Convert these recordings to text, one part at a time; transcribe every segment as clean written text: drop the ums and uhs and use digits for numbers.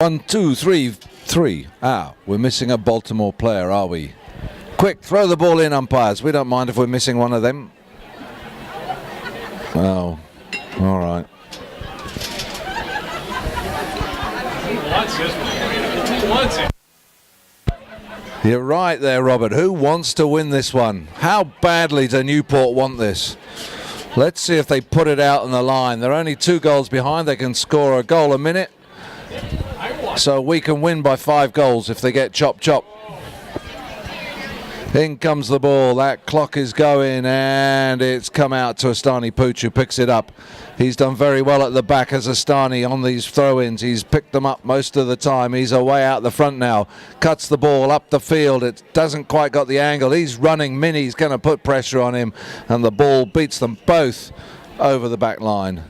1, 2, 3, 3. We're missing a Baltimore player, are we? Quick, throw the ball in, umpires. We don't mind if we're missing one of them. Oh, all right. You're right there, Robert. Who wants to win this one? How badly do Newport want this? Let's see if they put it out on the line. They're only 2 goals behind. They can score a goal a minute. So we can win by 5 goals if they get chop. In comes the ball. That clock is going, and it's come out to Estani Puch, who picks it up. He's done very well at the back as Estani on these throw-ins. He's picked them up most of the time. He's away out the front now. Cuts the ball up the field. It doesn't quite got the angle. He's running. Minnie's going to put pressure on him, and the ball beats them both over the back line.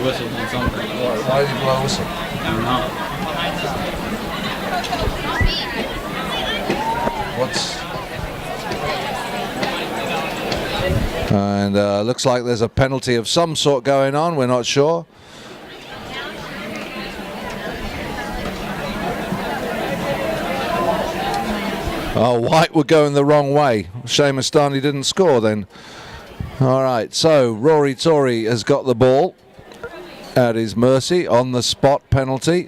Whistled on something. Why did he blow a whistle? I don't know. And looks like there's a penalty of some sort going on. We're not sure. Oh, White were going the wrong way. Shame Estani didn't score then. All right, so Rory Torrey has got the ball at his mercy on the spot penalty.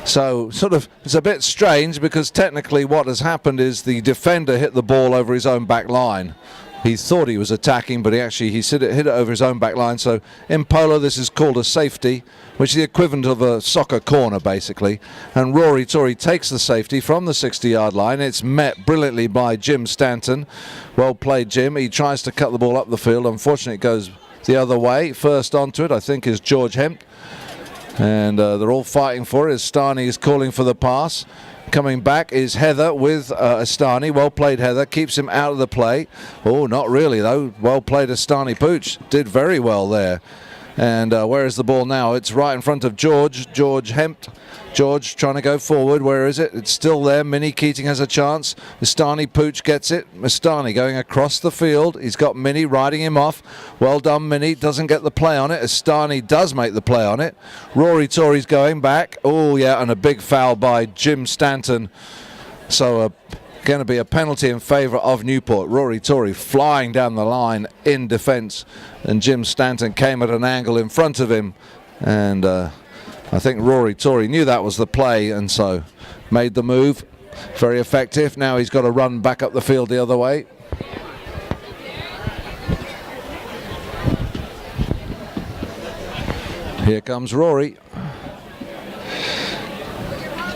So sort of it's a bit strange because technically what has happened is the defender hit the ball over his own back line. He thought he was attacking, but he hit it over his own back line. So in polo, this is called a safety, which is the equivalent of a soccer corner, basically. And Rory Torrey takes the safety from the 60-yard line. It's met brilliantly by Jim Stanton. Well played, Jim. He tries to cut the ball up the field. Unfortunately, it goes the other way. First onto it, I think, is George Hempt. And they're all fighting for it. Estani is calling for the pass. Coming back is Heather with Estani. Well played, Heather. Keeps him out of the play. Oh, not really, though. Well played, Estani Puch. Did very well there. And where is the ball now? It's right in front of George Hempt. George trying to go forward. Where is it? It's still there. Minnie Keating has a chance. Estani Puch gets it. Estani going across the field. He's got Minnie riding him off. Well done, Minnie. Doesn't get the play on it. Estani does make the play on it. Rory Torrey's going back. Oh, yeah, and a big foul by Jim Stanton. So going to be a penalty in favour of Newport. Rory Torrey flying down the line in defence, and Jim Stanton came at an angle in front of him, and I think Rory Torrey knew that was the play, and so made the move. Very effective. Now he's got to run back up the field the other way. Here comes Rory.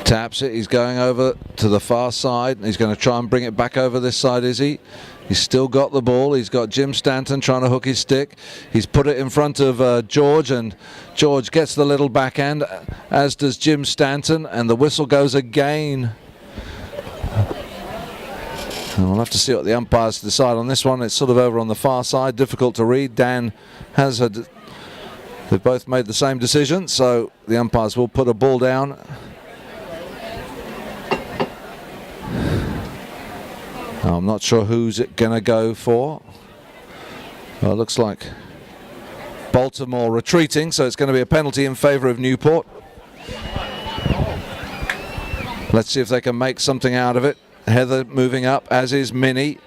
Taps it. He's going over to the far side. He's going to try and bring it back over this side, is he? He's still got the ball. He's got Jim Stanton trying to hook his stick. He's put it in front of George, and George gets the little backhand, as does Jim Stanton, and the whistle goes again. And we'll have to see what the umpires decide on this one. It's sort of over on the far side, difficult to read. Dan has they've both made the same decision, so the umpires will put a ball down. I'm not sure who's it going to go for. Well, it looks like Baltimore retreating, so it's going to be a penalty in favour of Newport. Let's see if they can make something out of it. Heather moving up, as is Minnie.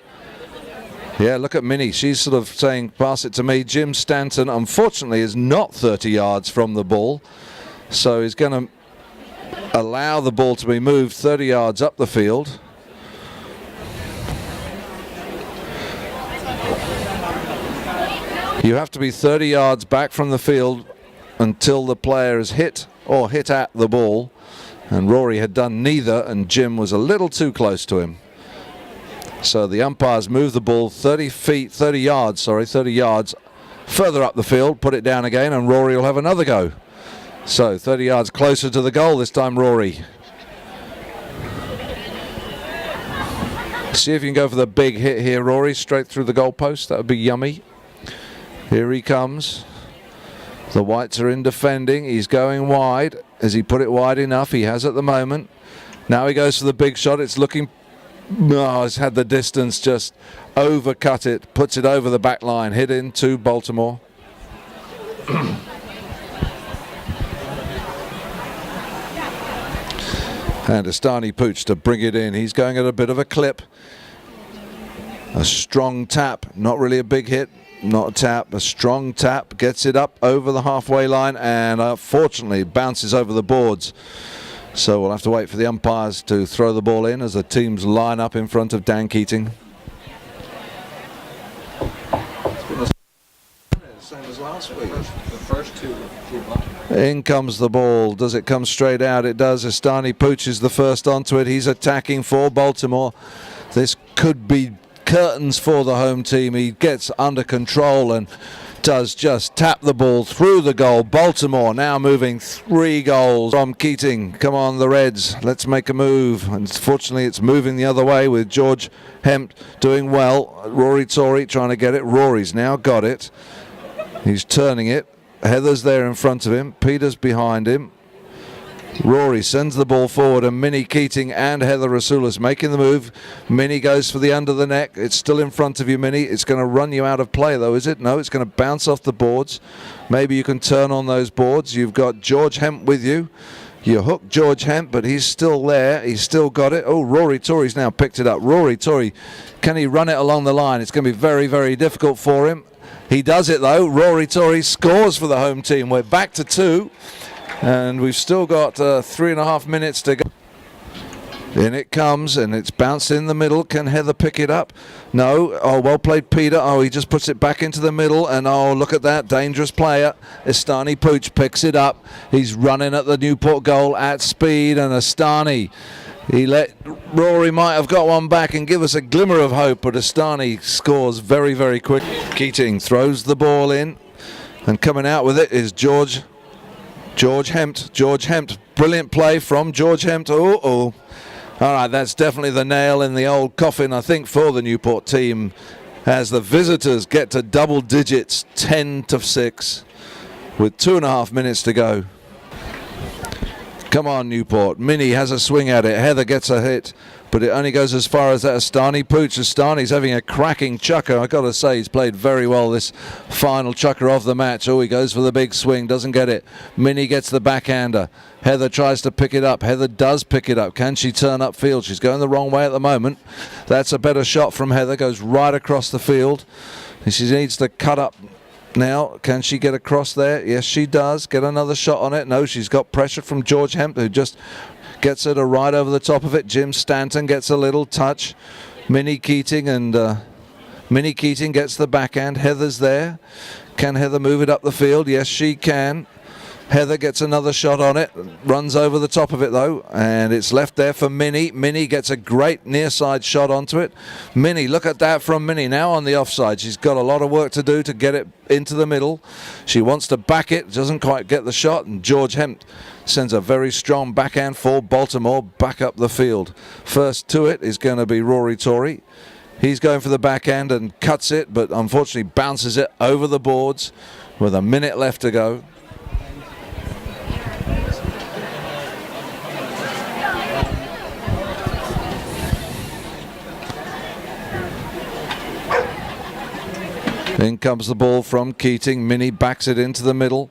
Yeah, look at Minnie. She's sort of saying, pass it to me. Jim Stanton, unfortunately, is not 30 yards from the ball, so he's going to allow the ball to be moved 30 yards up the field. You have to be 30 yards back from the field until the player is hit or hit at the ball, and Rory had done neither, and Jim was a little too close to him. So the umpires move the ball 30 yards further up the field, put it down again, and Rory will have another go. So 30 yards closer to the goal this time, Rory. See if you can go for the big hit here, Rory, straight through the goalpost. That would be yummy. Here he comes. The Whites are in defending. He's going wide. Has he put it wide enough? He has at the moment. Now he goes for the big shot. It's looking No, he's had the distance, just overcut it, puts it over the back line, hit into Baltimore. And Estani Puch to bring it in. He's going at a bit of a clip. A strong tap, not really a big hit, not a tap, a strong tap, gets it up over the halfway line and unfortunately bounces over the boards. So we'll have to wait for the umpires to throw the ball in as the teams line up in front of Dan Keating. Same as last week. The first two. In comes the ball. Does it come straight out? It does. Estani Puch is the first onto it. He's attacking for Baltimore. This could be curtains for the home team. He gets under control and does just tap the ball through the goal. Baltimore now moving 3 goals from Keating. Come on, the Reds, let's make a move. Unfortunately, it's moving the other way with George Hempt doing well. Rory Torrey trying to get it. Rory's now got it. He's turning it. Heather's there in front of him. Peter's behind him. Rory sends the ball forward and Minnie Keating and Heather Souto making the move. Minnie goes for the under the neck. It's still in front of you, Minnie. It's going to run you out of play though, is it? No, it's going to bounce off the boards. Maybe you can turn on those boards. You've got George Hempt with you. You hook George Hempt, but he's still there. He's still got it. Oh, Rory Torrey's now picked it up. Rory Torrey, can he run it along the line? It's going to be very, very difficult for him. He does it though. Rory Torrey scores for the home team. We're back to 2. And we've still got 3.5 minutes to go. In it comes, and it's bounced in the middle. Can Heather pick it up? No. Oh, well played, Peter. Oh, he just puts it back into the middle. And oh, look at that. Dangerous player. Estani Puch picks it up. He's running at the Newport goal at speed. And Estani, Rory might have got one back and give us a glimmer of hope. But Estani scores very, very quick. Keating throws the ball in. And coming out with it is George Hempt. George Hempt. Brilliant play from George Hempt. Oh. All right, that's definitely the nail in the old coffin, I think, for the Newport team as the visitors get to double digits, 10-6, with 2.5 minutes to go. Come on, Newport. Minnie has a swing at it. Heather gets a hit, but it only goes as far as that Estani Puch. Estani's having a cracking chukker. I've got to say, he's played very well this final chukker of the match. Oh, he goes for the big swing, doesn't get it. Minnie gets the backhander. Heather tries to pick it up. Heather does pick it up. Can she turn upfield? She's going the wrong way at the moment. That's a better shot from Heather. Goes right across the field. She needs to cut up now. Can she get across there? Yes, she does. Get another shot on it. No, she's got pressure from George Hempt, who just gets her to right over the top of it. Jim Stanton gets a little touch. Minnie Keating gets the backhand. Heather's there. Can Heather move it up the field? Yes, she can. Heather gets another shot on it, runs over the top of it though, and it's left there for Minnie. Minnie gets a great near side shot onto it. Minnie, look at that from Minnie, now on the offside. She's got a lot of work to do to get it into the middle. She wants to back it, doesn't quite get the shot, and George Hempt sends a very strong backhand for Baltimore back up the field. First to it is going to be Rory Torrey. He's going for the backhand and cuts it, but unfortunately bounces it over the boards with a minute left to go. In comes the ball from Keating. Minnie backs it into the middle.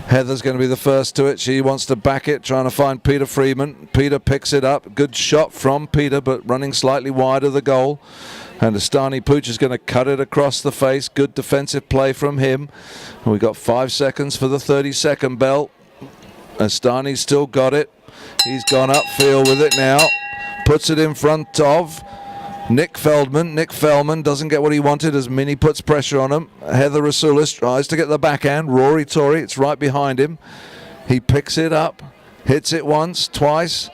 Heather's going to be the first to it. She wants to back it, trying to find Peter Friedman. Peter picks it up. Good shot from Peter, but running slightly wide of the goal. And Estani Puch is going to cut it across the face. Good defensive play from him. And we've got 5 seconds for the 30-second bell. Estani's still got it. He's gone upfield with it now. Puts it in front of Nik Feldman. Nik Feldman doesn't get what he wanted as Minnie puts pressure on him. Heather Souto tries to get the backhand. Rory Torrey, it's right behind him. He picks it up, hits it once, twice.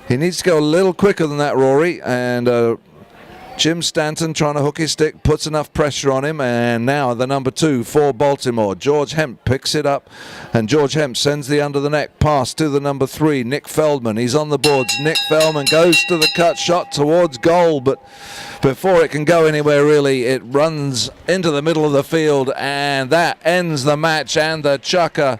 He needs to go a little quicker than that, Rory. And Jim Stanton trying to hook his stick, puts enough pressure on him. And now the number 2 for Baltimore. George Hempt picks it up. And George Hempt sends the under the neck pass to the number 3, Nik Feldman. He's on the boards. Nik Feldman goes to the cut shot towards goal. But before it can go anywhere, really, it runs into the middle of the field. And that ends the match and the chukker.